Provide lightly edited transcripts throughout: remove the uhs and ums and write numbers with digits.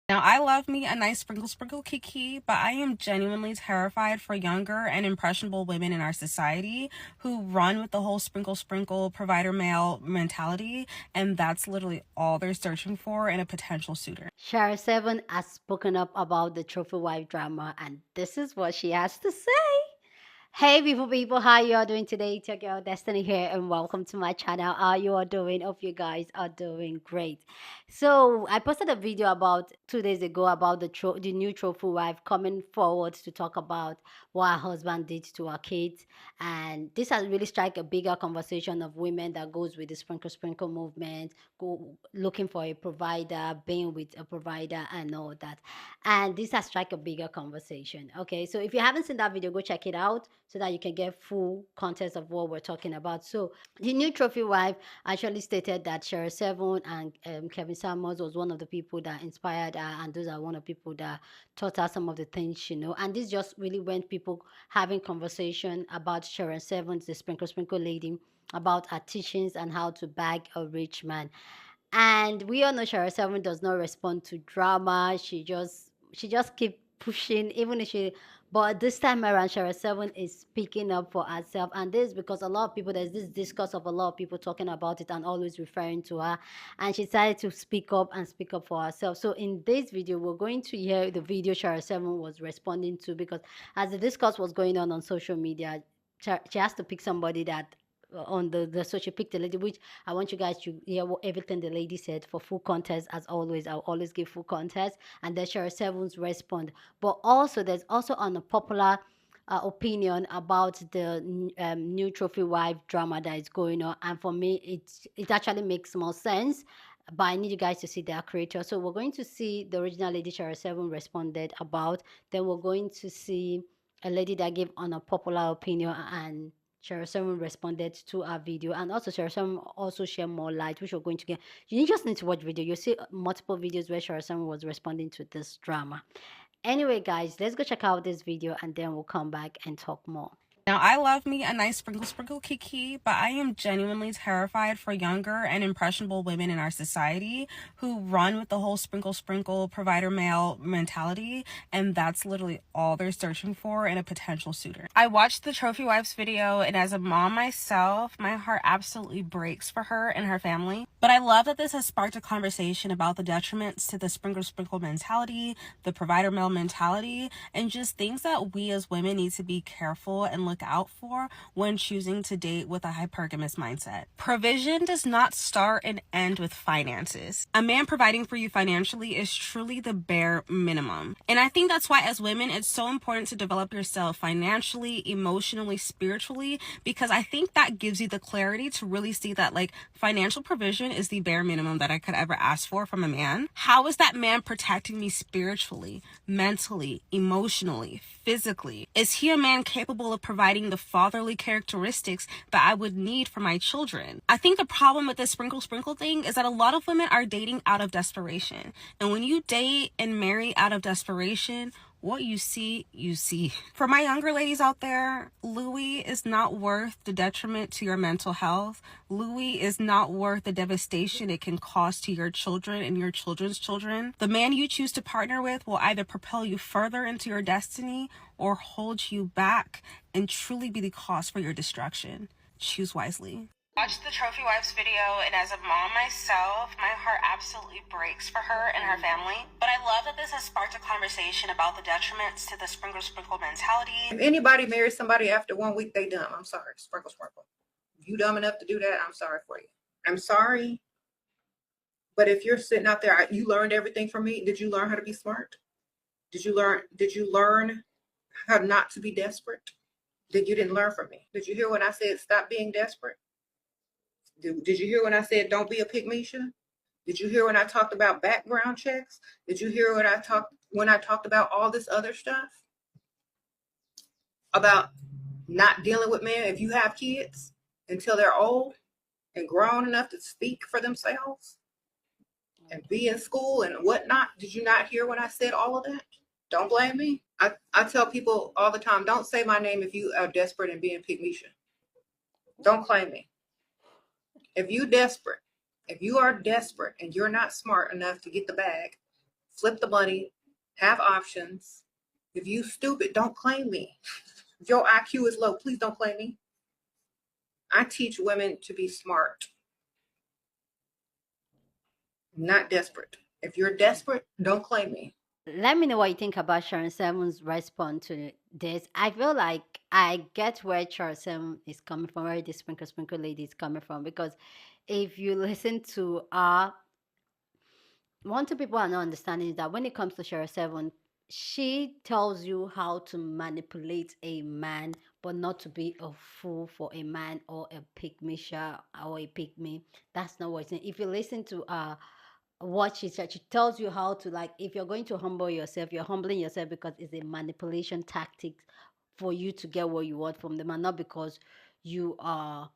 Now, I love me a nice sprinkle kiki, but I am genuinely terrified for younger and impressionable women in our society who run with the whole sprinkle provider male mentality, and that's literally all they're searching for in a potential suitor. SheraSeven has spoken up about the trophy wife drama, and this is what she has to say. Hey, beautiful people, how you all doing today? It's your girl Destiny here, and welcome to my channel. How you all doing? Hope you guys are doing great. So, I posted a video about 2 days ago about the new trophy wife coming forward to talk about what her husband did to her kids, and this has really struck a bigger conversation of women that goes with the sprinkle movement, go looking for a provider, being with a provider, and all that. And this has struck a bigger conversation. Okay, so if you haven't seen that video, go check it out so that you can get full context of what we're talking about. So the new trophy wife actually stated that SheraSeven and Kevin Samuels was one of the people that inspired her, and those are one of the people that taught her some of the things she know. And this just really went people having conversation about SheraSeven, the sprinkle lady, about her teachings and how to bag a rich man. And we all know SheraSeven does not respond to drama. She just keep pushing, even if she. But this time around, SheraSeven is speaking up for herself, and this is because a lot of people, there's this discourse of a lot of people talking about it and always referring to her, and she decided to speak up for herself. So in this video, we're going to hear the video SheraSeven was responding to, because as the discourse was going on social media, she has to pick somebody that on the social pick the lady, which I want you guys to hear everything the lady said for full context. As always, I'll always give full context, and then share Seven's respond. But also, there's also an unpopular opinion about the new trophy wife drama that is going on, and for me, it actually makes more sense. But I need you guys to see their creator. So we're going to see the original lady SheraSeven responded about. Then we're going to see a lady that gave an unpopular opinion, and SheraSeven responded to our video, and also SheraSeven also share more light, which we're going to get. You just need to watch video. You'll see multiple videos where SheraSeven was responding to this drama. Anyway, guys, let's go check out this video, and then we'll come back and talk more. Now, I love me a nice sprinkle kiki, but I am genuinely terrified for younger and impressionable women in our society who run with the whole sprinkle provider male mentality, and that's literally all they're searching for in a potential suitor. I watched the Trophy Wives video, and as a mom myself, my heart absolutely breaks for her and her family. But I love that this has sparked a conversation about the detriments to the sprinkle mentality, the provider male mentality, and just things that we as women need to be careful and look out for when choosing to date with a hypergamous mindset. Provision does not start and end with finances. A man providing for you financially is truly the bare minimum. And I think that's why as women, it's so important to develop yourself financially, emotionally, spiritually, because I think that gives you the clarity to really see that like financial provision is the bare minimum that I could ever ask for from a man. How is that man protecting me spiritually, mentally, emotionally, physically? Is he a man capable of providing the fatherly characteristics that I would need for my children? I think the problem with this sprinkle thing is that a lot of women are dating out of desperation. And when you date and marry out of desperation, what you see, you see. For my younger ladies out there, Louis is not worth the detriment to your mental health. Louis is not worth the devastation it can cause to your children and your children's children. The man you choose to partner with will either propel you further into your destiny or hold you back and truly be the cause for your destruction. Choose wisely. Watched the Trophy Wives video, and as a mom myself, my heart absolutely breaks for her and her family. But I love that this has sparked a conversation about the detriments to the sprinkle mentality. If anybody marries somebody after 1 week, they dumb. I'm sorry. Sprinkle. If you dumb enough to do that, I'm sorry for you. I'm sorry. But if you're sitting out there, you learned everything from me. Did you learn how to be smart? Did you learn how not to be desperate? You didn't learn from me? Did you hear when I said stop being desperate? Did you hear when I said don't be a pygmisha? Did you hear when I talked about background checks? Did you hear when I talked about all this other stuff? About not dealing with men if you have kids until they're old and grown enough to speak for themselves and be in school and whatnot. Did you not hear when I said all of that? Don't blame me. I tell people all the time, don't say my name if you are desperate and being pygmisha. Don't claim me. If you are desperate and you're not smart enough to get the bag, flip the money, have options. If you stupid, don't claim me. If your IQ is low, please don't claim me. I teach women to be smart, not desperate. If you're desperate, don't claim me. Let me know what you think about SheraSeven's response to this. I feel like I get where SheraSeven is coming from, where this sprinkle lady is coming from, because if you listen to one two people are not understanding is that when it comes to SheraSeven, she tells you how to manipulate a man, but not to be a fool for a man or a pygmy or a pygmy. That's not what it's saying. If you listen to what she said, she tells you how to, like, if you're going to humble yourself, you're humbling yourself because it's a manipulation tactic for you to get what you want from the man, not because you are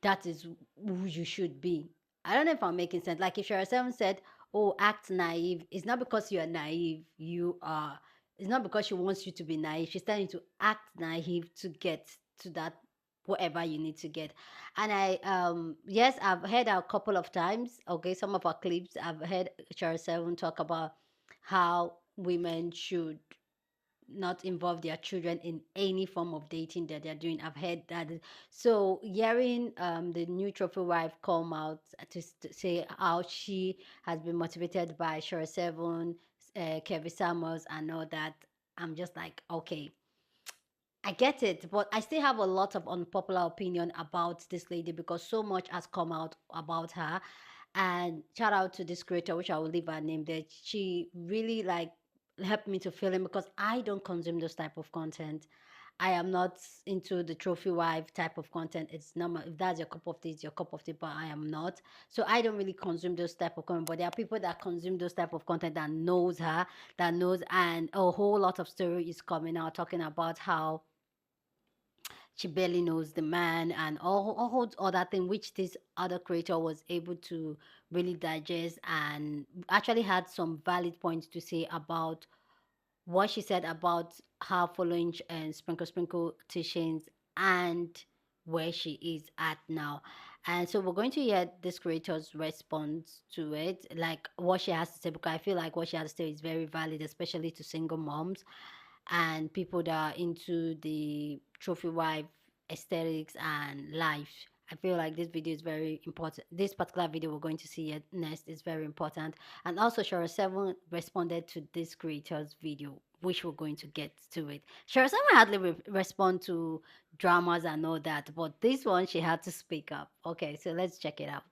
that is who you should be. I don't know if I'm making sense. Like if SheraSeven said, "Oh, act naive," it's not because you are naive. You are. It's not because she wants you to be naive. She's telling you to act naive to get to that whatever you need to get. And yes, I've heard a couple of times. Okay, some of our clips I've heard SheraSeven talk about how women should not involve their children in any form of dating that they're doing. I've heard that. So hearing the new trophy wife come out to say how she has been motivated by SheraSeven, Kevin Samuels, and all that, I'm just like, okay, I get it, but I still have a lot of unpopular opinion about this lady because so much has come out about her. And shout out to this creator, which I will leave her name there. She really like helped me to feel in because I don't consume those type of content. I am not into the trophy wife type of content. It's not my, if that's your cup of tea, it's your cup of tea, but I am not. So I don't really consume those type of content. But there are people that consume those type of content that knows her, that knows, and a whole lot of story is coming out talking about how she barely knows the man and all other thing which this other creator was able to really digest and actually had some valid points to say about what she said about her following and sprinkle teachings and where she is at now. And so we're going to hear this creator's response to it, like what she has to say, because I feel like what she has to say is very valid, especially to single moms and people that are into the trophy wife aesthetics and life. I feel like this video is very important. This particular video we're going to see it next is very important. And also SheraSeven responded to this creator's video, which we're going to get to it. SheraSeven hardly respond to dramas and all that, but this one she had to speak up. Okay, so let's check it out.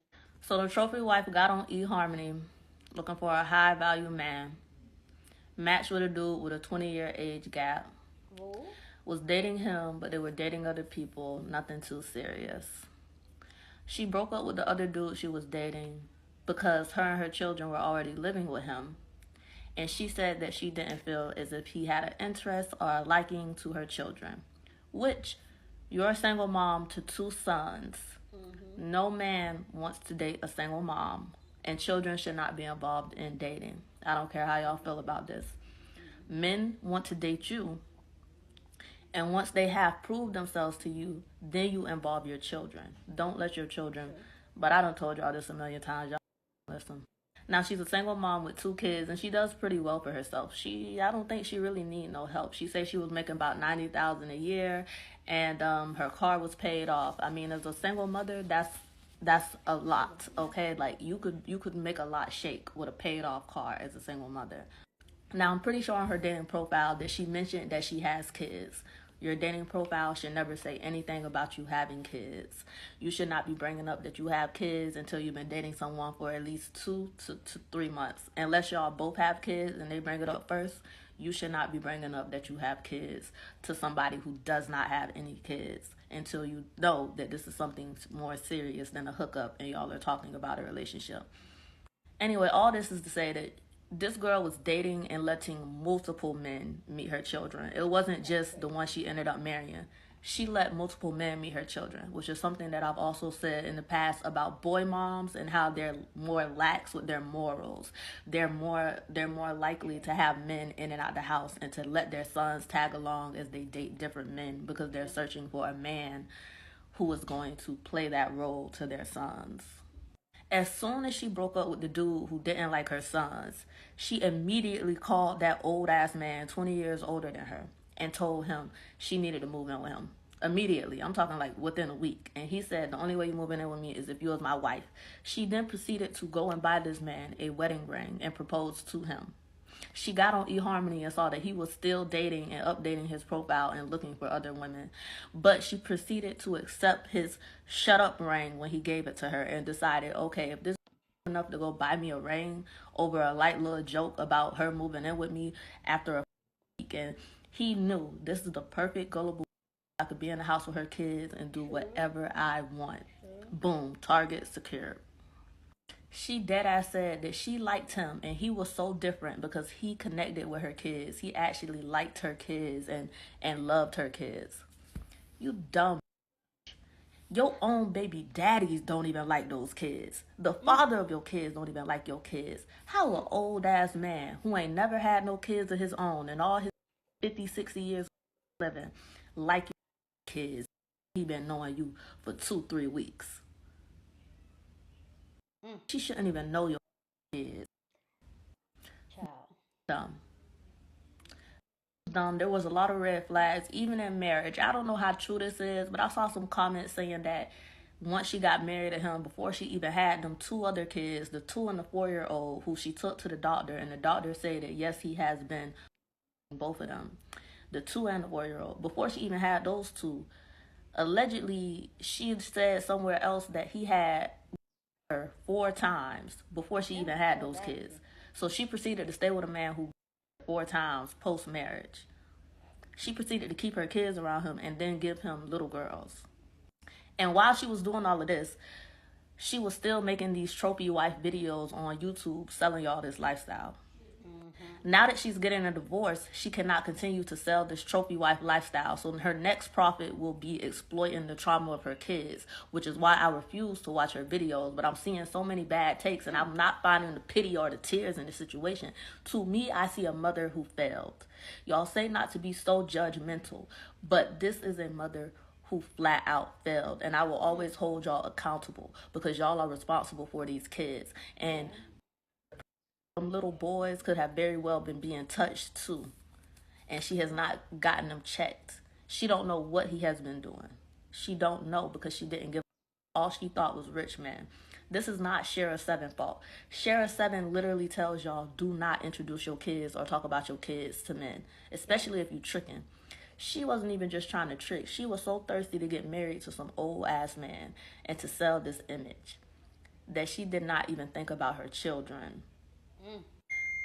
So the trophy wife got on eHarmony looking for a high value man. Matched with a dude with a 20-year age gap. Was dating him, but they were dating other people, nothing too serious. She broke up with the other dude she was dating because her and her children were already living with him. And she said that she didn't feel as if he had an interest or a liking to her children. Which, you're a single mom to two sons. No man wants to date a single mom, and children should not be involved in dating. I don't care how y'all feel about this. Men want to date you, and once they have proved themselves to you, then you involve your children. Don't let your children, but I done told y'all this a million times, y'all listen. Now she's a single mom with two kids, and she does pretty well for herself. I don't think she really need no help. She said she was making about $90,000 a year, and her car was paid off. I mean, as a single mother, that's a lot, okay? Like you could make a lot shake with a paid off car as a single mother. Now I'm pretty sure on her dating profile that she mentioned that she has kids. Your dating profile should never say anything about you having kids. You should not be bringing up that you have kids until you've been dating someone for at least 2 to 3 months. Unless y'all both have kids and they bring it up first, you should not be bringing up that you have kids to somebody who does not have any kids until you know that this is something more serious than a hookup and y'all are talking about a relationship. Anyway, all this is to say that this girl was dating and letting multiple men meet her children. It wasn't just the one she ended up marrying. She let multiple men meet her children, which is something that I've also said in the past about boy moms and how they're more lax with their morals. They're more likely to have men in and out the house and to let their sons tag along as they date different men because they're searching for a man who is going to play that role to their sons. As soon as she broke up with the dude who didn't like her sons, she immediately called that old ass man, 20 years older than her, and told him she needed to move in with him. Immediately. I'm talking like within a week. And he said, the only way you're moving in with me is if you was my wife. She then proceeded to go and buy this man a wedding ring and propose to him. She got on eHarmony and saw that he was still dating and updating his profile and looking for other women. But she proceeded to accept his shut up ring when he gave it to her and decided, okay, if this is enough to go buy me a ring over a light little joke about her moving in with me after a week, and he knew this is the perfect gullible. I could be in the house with her kids and do whatever I want. Boom, target secured. She deadass said that she liked him and he was so different because he connected with her kids. He actually liked her kids and loved her kids. You dumb. Your own baby daddies don't even like those kids. The father of your kids don't even like your kids. How an old ass man who ain't never had no kids of his own and all his 50, 60 years living like your kids, he been knowing you for 2-3 weeks. She shouldn't even know your kids. Dumb. There was a lot of red flags, even in marriage. I don't know how true this is, but I saw some comments saying that once she got married to him, before she even had them 2 other kids, the 2 and the 4-year-old, who she took to the doctor, and the doctor said that yes, he has been both of them, the 2 and the 4-year-old. Before she even had those 2, allegedly she said somewhere else that he had her 4 times before she even had those kids. So she proceeded to stay with a man who 4 times post marriage. She proceeded to keep her kids around him and then give him little girls. And while she was doing all of this, she was still making these trophy wife videos on YouTube selling y'all this lifestyle. Now that she's getting a divorce, she cannot continue to sell this trophy wife lifestyle. So her next profit will be exploiting the trauma of her kids, which is why I refuse to watch her videos. But I'm seeing so many bad takes and I'm not finding the pity or the tears in the situation. To me, I see a mother who failed. Y'all say not to be so judgmental, but this is a mother who flat out failed. And I will always hold y'all accountable because y'all are responsible for these kids. And little boys could have very well been being touched too, and she has not gotten them checked. She don't know what he has been doing. She don't know because she didn't give. All she thought was rich man. This is not SheraSeven fault. SheraSeven literally tells y'all do not introduce your kids or talk about your kids to men, especially if you tricking. She wasn't even just trying to trick. She was so thirsty to get married to some old ass man and to sell this image that she did not even think about her children.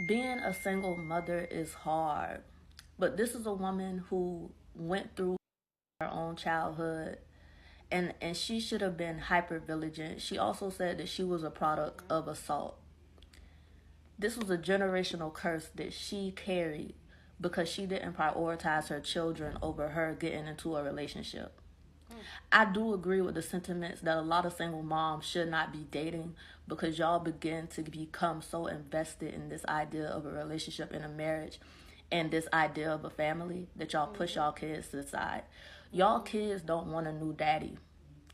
Being a single mother is hard, but this is a woman who went through her own childhood, and she should have been hyper vigilant. She also said that she was a product of assault. This was a generational curse that she carried because she didn't prioritize her children over her getting into a relationship. I do agree with the sentiments that a lot of single moms should not be dating because y'all begin to become so invested in this idea of a relationship and a marriage and this idea of a family that y'all push y'all kids to the side. Y'all kids don't want a new daddy.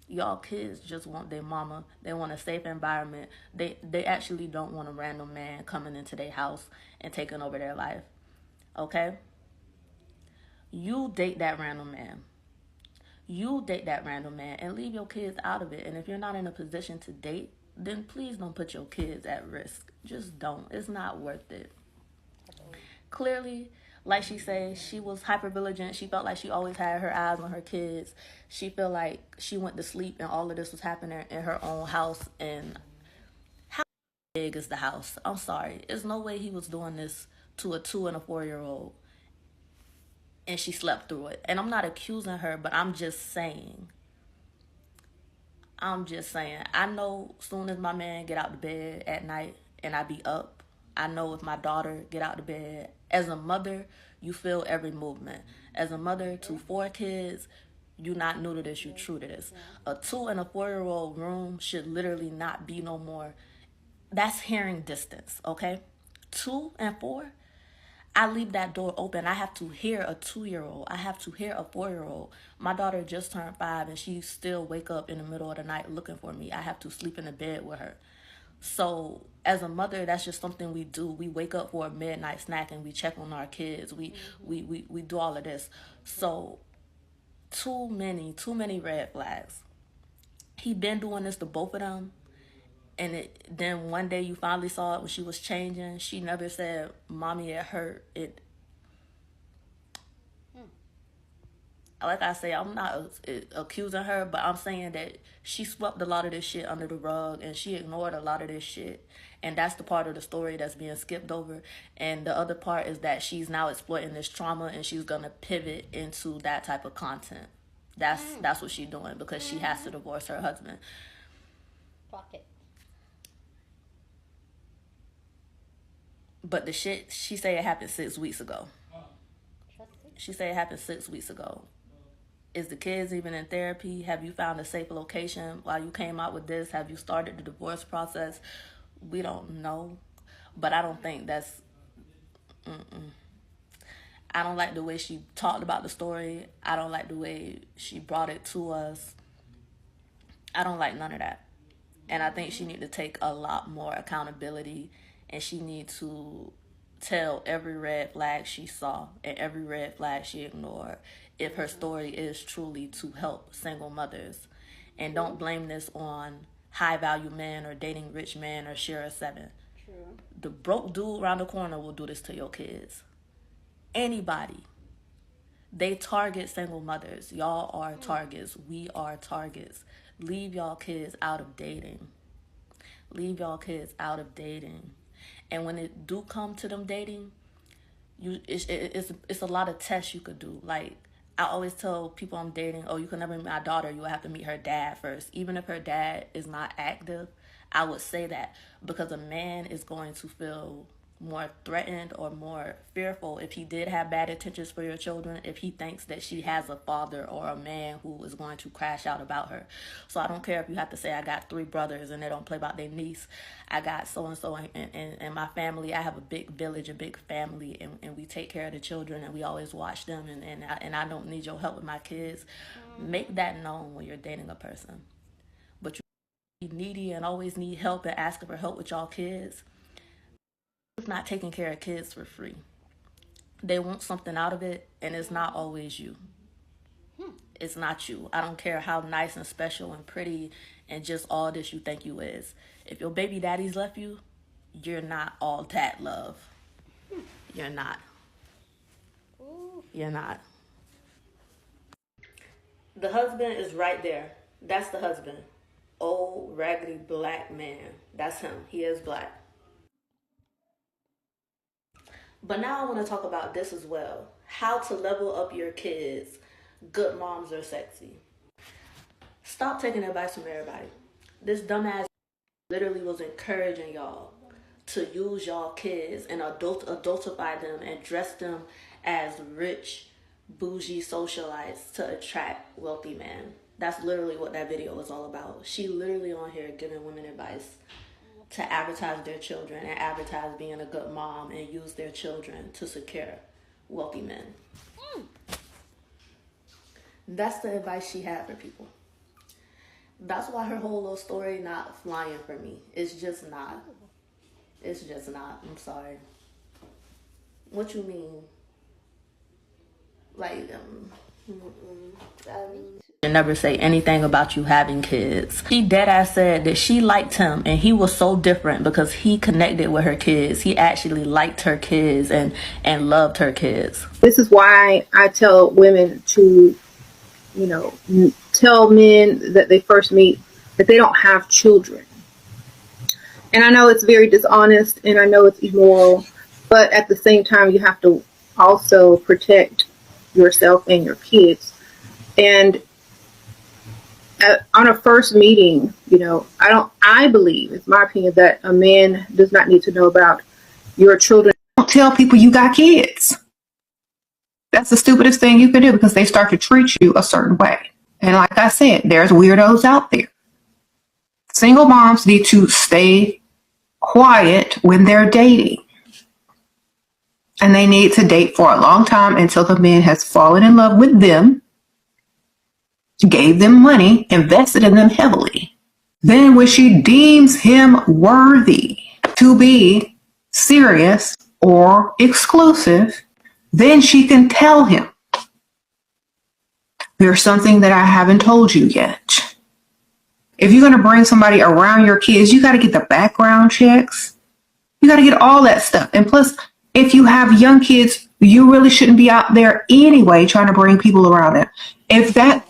Y'all kids just want their mama. They want a safe environment. They actually don't want a random man coming into their house and taking over their life. Okay? You date that random man. You date that random man and leave your kids out of it. And if you're not in a position to date, then please don't put your kids at risk. Just don't. It's not worth it. Clearly, like she said, she was hyper vigilant. She felt like she always had her eyes on her kids. She felt like she went to sleep and all of this was happening in her own house. And how big is the house? I'm sorry. There's no way he was doing this to a 2 and a 4-year-old. And she slept through it. And I'm not accusing her, but I'm just saying. I know soon as my man get out to bed at night and I be up, I know if my daughter get out to bed. As a mother, you feel every movement. As a mother to 4 kids, you not new to this, you true to this. A 2 and a 4-year-old room should literally not be no more. That's hearing distance, okay? 2 and 4, I leave that door open. I have to hear a 2-year-old. I have to hear a 4-year-old. My daughter just turned 5 and she still wake up in the middle of the night looking for me. I have to sleep in the bed with her. So as a mother, that's just something we do. We wake up for a midnight snack and we check on our kids. We do all of this. So too many red flags. He been doing this to both of them. And then one day you finally saw it when she was changing. She never said, "Mommy, it hurt." Like I say, I'm not accusing her, but I'm saying that she swept a lot of this shit under the rug and she ignored a lot of this shit. And that's the part of the story that's being skipped over. And the other part is that she's now exploiting this trauma and she's gonna pivot into that type of content. That's what she's doing because she has to divorce her husband. Fuck it. But the shit, she said it happened 6 weeks ago. She said it happened 6 weeks ago. Is the kids even in therapy? Have you found a safe location while you came out with this? Have you started the divorce process? We don't know. But I don't think that's... I don't like the way she talked about the story. I don't like the way she brought it to us. I don't like none of that. And I think she need to take a lot more accountability, and she need to tell every red flag she saw and every red flag she ignored if her story is truly to help single mothers. And don't blame this on high value men or dating rich men or SheraSeven. True. The broke dude around the corner will do this to your kids. Anybody. They target single mothers. Y'all are targets. We are targets. Leave y'all kids out of dating. Leave y'all kids out of dating. And when it do come to them dating, it's a lot of tests you could do. Like, I always tell people I'm dating, oh, you can never meet my daughter. You will have to meet her dad first. Even if her dad is not active, I would say that because a man is going to feel more threatened or more fearful if he did have bad intentions for your children, if he thinks that she has a father or a man who is going to crash out about her. So I don't care if you have to say I got 3 brothers and they don't play about their niece. I got so-and-so in my family. I have a big village, a big family, and we take care of the children and we always watch them, and I don't need your help with my kids. Make that known when you're dating a person. But you needy and always need help and asking for help with y'all kids. Not taking care of kids for free. They want something out of it, and it's not always you. It's not you. I don't care how nice and special and pretty and just all this you think you is. If your baby daddy's left you, you're not all that love. You're not. You're not. The husband is right there. That's the husband. Old, raggedy black man. That's him. He is black. But now I want to talk about this as well. How to level up your kids. Good moms are sexy. Stop taking advice from everybody. This dumbass literally was encouraging y'all to use y'all kids and adultify them and dress them as rich, bougie socialites to attract wealthy men. That's literally what that video was all about. She literally on here giving women advice to advertise their children and advertise being a good mom and use their children to secure wealthy men. That's the advice she had for people. That's why her whole little story not flying for me. It's just not. It's just not. I'm sorry. What you mean? Like, and never say anything about you having kids. She deadass said that she liked him and he was so different because he connected with her kids. He actually liked her kids and loved her kids. This is why I tell women to, tell men that they first meet that they don't have children. And I know it's very dishonest and I know it's immoral, but at the same time, you have to also protect yourself and your kids. And on a first meeting, I believe, it's my opinion, that a man does not need to know about your children. Don't tell people you got kids. That's the stupidest thing you can do because they start to treat you a certain way. And like I said, there's weirdos out there. Single moms need to stay quiet when they're dating. And they need to date for a long time until the man has fallen in love with them, gave them money, invested in them heavily, Then, when she deems him worthy to be serious or exclusive, then she can tell him, there's something that I haven't told you yet. If you're going to bring somebody around your kids, you got to get the background checks. You got to get all that stuff. And plus, if you have young kids, you really shouldn't be out there anyway trying to bring people around them. If that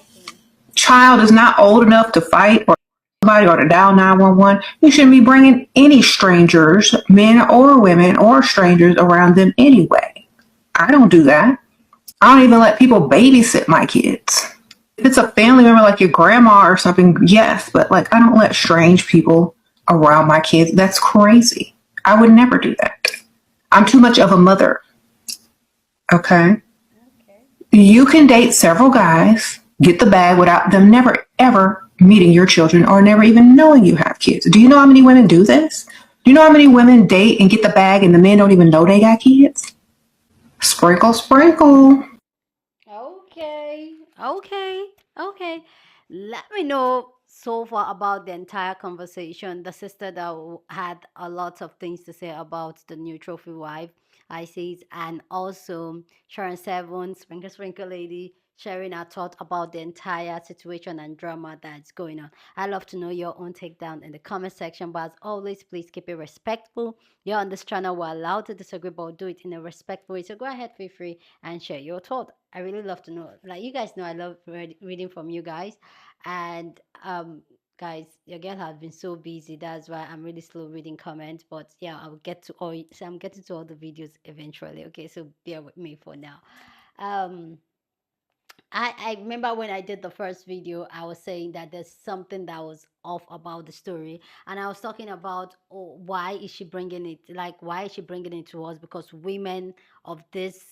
child is not old enough to fight or somebody or to dial 911, you shouldn't be bringing any strangers, men or women or strangers around them anyway. I don't do that. I don't even let people babysit my kids. If it's a family member like your grandma or something, yes, but like I don't let strange people around my kids. That's crazy. I would never do that. I'm too much of a mother. Okay. You can date several guys, get the bag without them never ever meeting your children or never even knowing you have kids. Do you know how many women do this? Do you know how many women date and get the bag and the men don't even know they got kids? Sprinkle, sprinkle. Okay, okay, okay. Let me know so far about the entire conversation. The sister that had a lot of things to say about the new trophy wife, I see, and also SheraSeven, Sprinkle Sprinkle Lady, sharing her thought about the entire situation and drama that's going on. I love to know your own take down in the comment section, but as always, please keep it respectful. You're on this channel, we're allowed to disagree, but do it in a respectful way. So go ahead, feel free and share your thought. I really love to know. Like you guys know, I love reading from you guys, and guys, your girl has been so busy. That's why I'm really slow reading comments. But yeah, I'll get to all. So I'm getting to all the videos eventually. Okay, so bear with me for now. Um, I remember when I did the first video, I was saying that there's something that was off about the story, and I was talking about, oh, why is she bringing it? Like, why is she bringing it to us? Because of this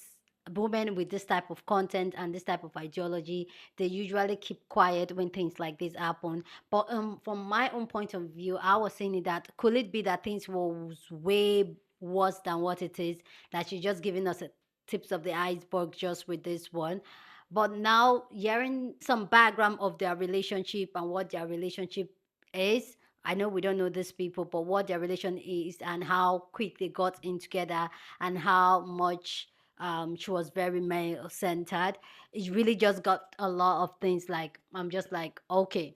women with this type of content and this type of ideology, they usually keep quiet when things like this happen. But from my own point of view, I was saying that could it be that things was way worse than what it is? That she's just giving us a tips of the iceberg just with this one. But now hearing some background of their relationship and what their relationship is, I know we don't know these people, but what their relation is and how quick they got in together and how much she was very male centered. It really just got a lot of things like I'm just like, okay,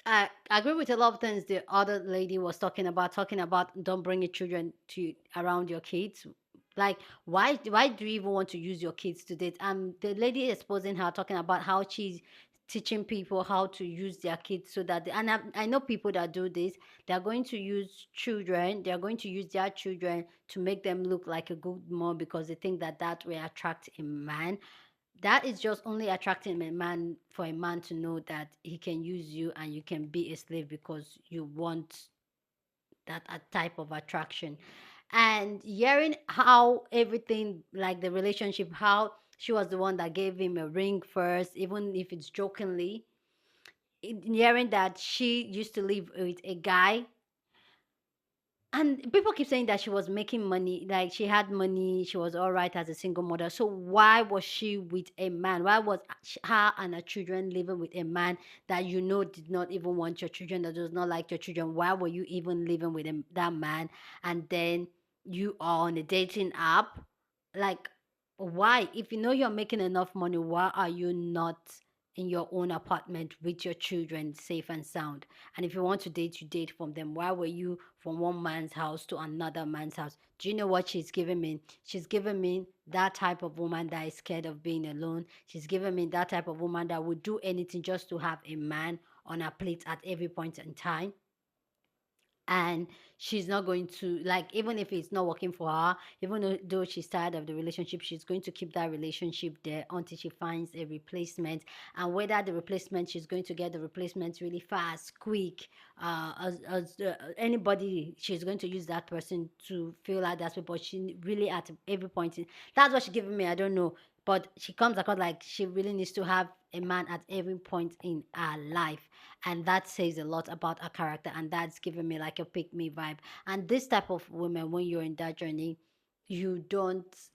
I agree with a lot of things the other lady was talking about don't bring your children to around your kids. Like why do you even want to use your kids to date? The lady exposing her talking about how she's teaching people how to use their kids so that I know people that do this. They're going to use children, they're going to use their children to make them look like a good mom because they think that that will attract a man. That is just only attracting a man for a man to know that he can use you and you can be a slave because you want that type of attraction. And hearing how everything, like the relationship, how she was the one that gave him a ring first, even if it's jokingly, hearing that she used to live with a guy, and people keep saying that she was making money, like she had money, she was all right as a single mother. So why was she with a man? Why was her and her children living with a man that you know did not even want your children, that does not like your children? Why were you even living with him, that man? And then you are on a dating app. Like, why? If you know you're making enough money, why are you not in your own apartment with your children safe and sound? And if you want to date, you date from them. Why were you from one man's house to another man's house? Do you know what she's giving me? She's giving me that type of woman that is scared of being alone. She's giving me that type of woman that would do anything just to have a man on her plate at every point in time. And she's not going to, like, even if it's not working for her, even though she's tired of the relationship, she's going to keep that relationship there until she finds a replacement. And whether the replacement, she's going to get the replacement really fast, quick, as anybody, she's going to use that person to feel like that's, but she really at every point that's what she's giving me. I don't know, but she comes across like she really needs to have a man at every point in her life, and that says a lot about her character, and that's giving me like a pick me vibe. And this type of woman, when you're in that journey, you don't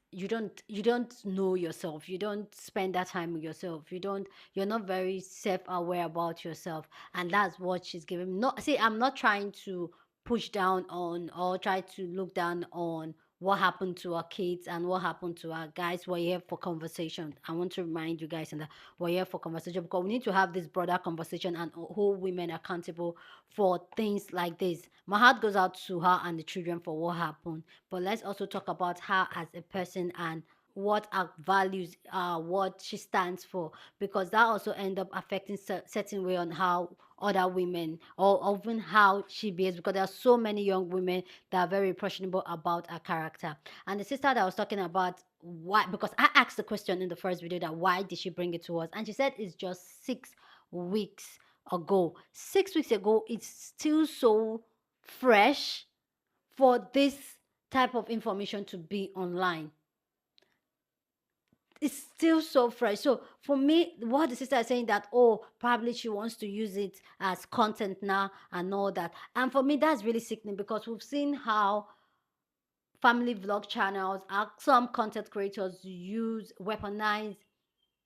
know yourself, you don't spend that time with yourself, you're not very self-aware about yourself. And that's what she's giving. No, see, I'm not trying to push down on or try to look down on what happened to our kids and what happened to our guys. We're here for conversation. I want to remind you guys, and that we're here for conversation because we need to have this broader conversation and hold women accountable for things like this. My heart goes out to her and the children for what happened, but let's also talk about her as a person and what our values are, what she stands for, because that also end up affecting certain way on how other women or even how she behaves, because there are so many young women that are very impressionable about her character. And the sister that I was talking about, why, because I asked the question in the first video that why did she bring it to us, and she said it's just 6 weeks ago. 6 weeks ago, it's still so fresh for this type of information to be online. It's still so fresh. So for me, what the sister is saying that, oh, probably she wants to use it as content now and all that. And for me, that's really sickening, because we've seen how family vlog channels, some content creators weaponize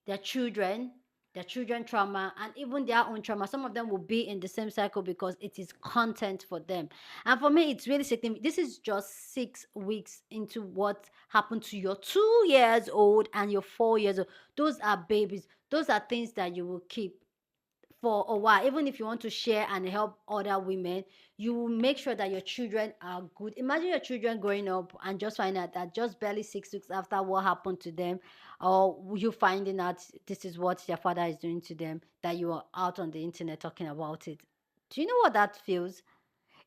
their children, their children trauma, and even their own trauma. Some of them will be in the same cycle because it is content for them. And for me, it's really sickening. This is just 6 weeks into what happened to your 2 years old and your 4 years old. Those are babies. Those are things that you will keep for a while. Even if you want to share and help other women, you will make sure that your children are good. Imagine your children growing up and just find out that just barely 6 weeks after what happened to them, or you finding out this is what their father is doing to them, that you are out on the internet talking about it. Do you know what that feels?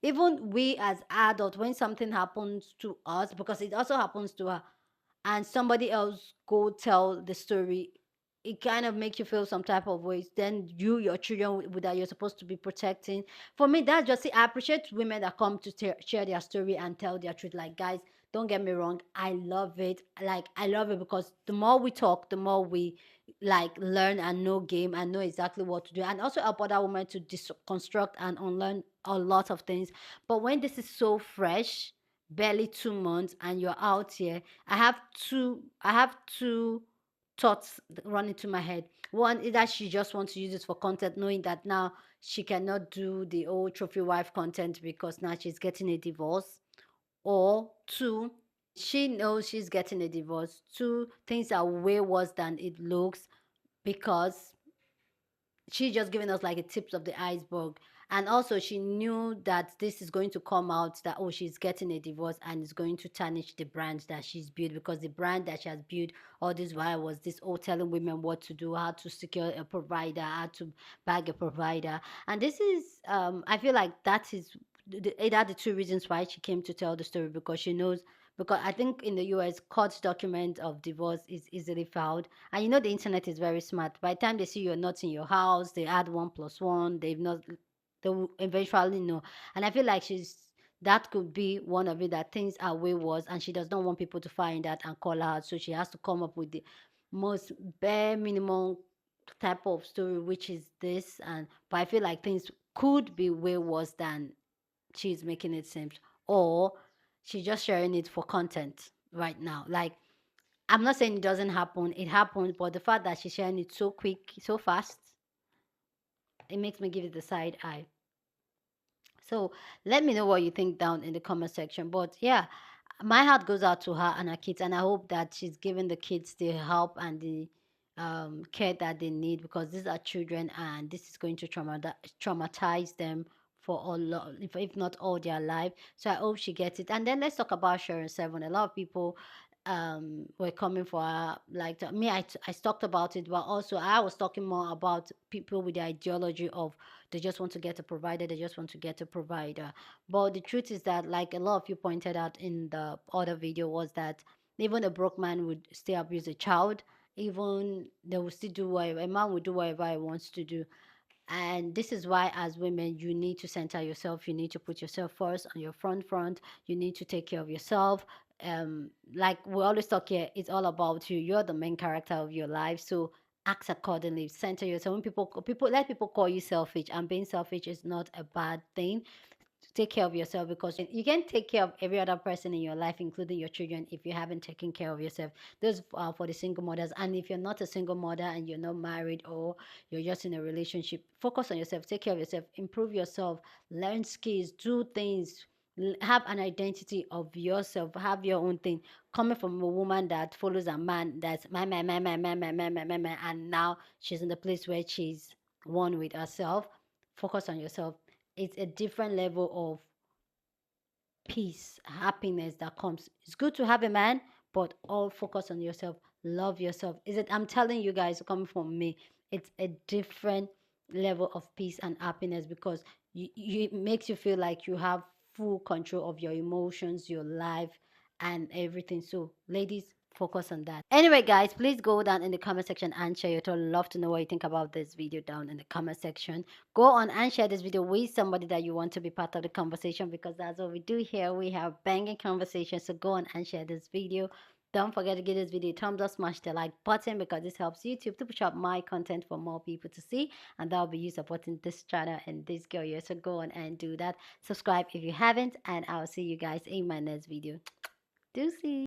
Even we as adults, when something happens to us, because it also happens to her, and somebody else go tell the story, it kind of makes you feel some type of ways. Then your children that you're supposed to be protecting. For me, that just, see, I appreciate women that come to share their story and tell their truth. Like, guys, don't get me wrong, I love it. Like, I love it because the more we talk, the more we like learn and know game and know exactly what to do, and also help other women to construct and unlearn a lot of things. But when this is so fresh, barely 2 months, and you're out here, I have two thoughts running to my head. One is that she just wants to use it for content, knowing that now she cannot do the old trophy wife content because now she's getting a divorce. Or two, she knows she's getting a divorce. Two, things are way worse than it looks, because she's just giving us like a tips of the iceberg. And also she knew that this is going to come out, that, oh, she's getting a divorce, and it's going to tarnish the brand that she's built, because the brand that she has built all this while was this, oh, telling women what to do, how to secure a provider, how to bag a provider. And this is I feel like that is either the two reasons why she came to tell the story, because she knows, because I think in the US, court document of divorce is easily filed. And you know the internet is very smart. By the time they see you're not in your house, they add 1 plus 1. They will eventually know. And I feel like that could be one of it, that things are way worse, and she does not want people to find that and call her out. So she has to come up with the most bare minimum type of story, which is this. And but I feel like things could be way worse than she's making it seem, or she's just sharing it for content right now. Like, I'm not saying it doesn't happen, it happens, but the fact that she's sharing it so quick, so fast, it makes me give it the side eye. So let me know what you think down in the comment section. But yeah, my heart goes out to her and her kids, and I hope that she's giving the kids the help and the care that they need, because these are children, and this is going to traumatize them for if not all their life. So I hope she gets it. And then let's talk about SheraSeven. A lot of people were coming for her, like me. I talked about it, but also I was talking more about people with the ideology of they just want to get a provider, they just want to get a provider. But the truth is that, like a lot of you pointed out in the other video, was that even a broke man would still abuse a child. Even they will still do whatever, a man will do whatever he wants to do. And this is why, as women, you need to center yourself, you need to put yourself first on your front, you need to take care of yourself. Like we always talk here, it's all about you, you're the main character of your life. So act accordingly, center yourself. When people let people call you selfish, and being selfish is not a bad thing. take care of yourself, because you can take care of every other person in your life, including your children, if you haven't taken care of yourself. Those are for the single mothers. And if you're not a single mother and you're not married, or you're just in a relationship, focus on yourself, take care of yourself, improve yourself, learn skills, do things, have an identity of yourself, have your own thing. Coming from a woman that follows a man that's my, and now she's in the place where she's one with herself. Focus on yourself. It's a different level of peace, happiness that comes. It's good to have a man, but all focus on yourself. Love yourself. Is it? I'm telling you guys, coming from me, it's a different level of peace and happiness, because it makes you feel like you have full control of your emotions, your life, and everything. So, ladies, focus on that. Anyway, guys, please go down in the comment section and share your thoughts. Love to know what you think about this video down in the comment section. Go on and share this video with somebody that you want to be part of the conversation, because that's what we do here. We have banging conversations. So go on and share this video. Don't forget to give this video a thumbs up, smash the like button, because this helps YouTube to push up my content for more people to see, and that will be you supporting this channel and this girl here. So go on and do that. Subscribe if you haven't, and I'll see you guys in my next video. Deuces.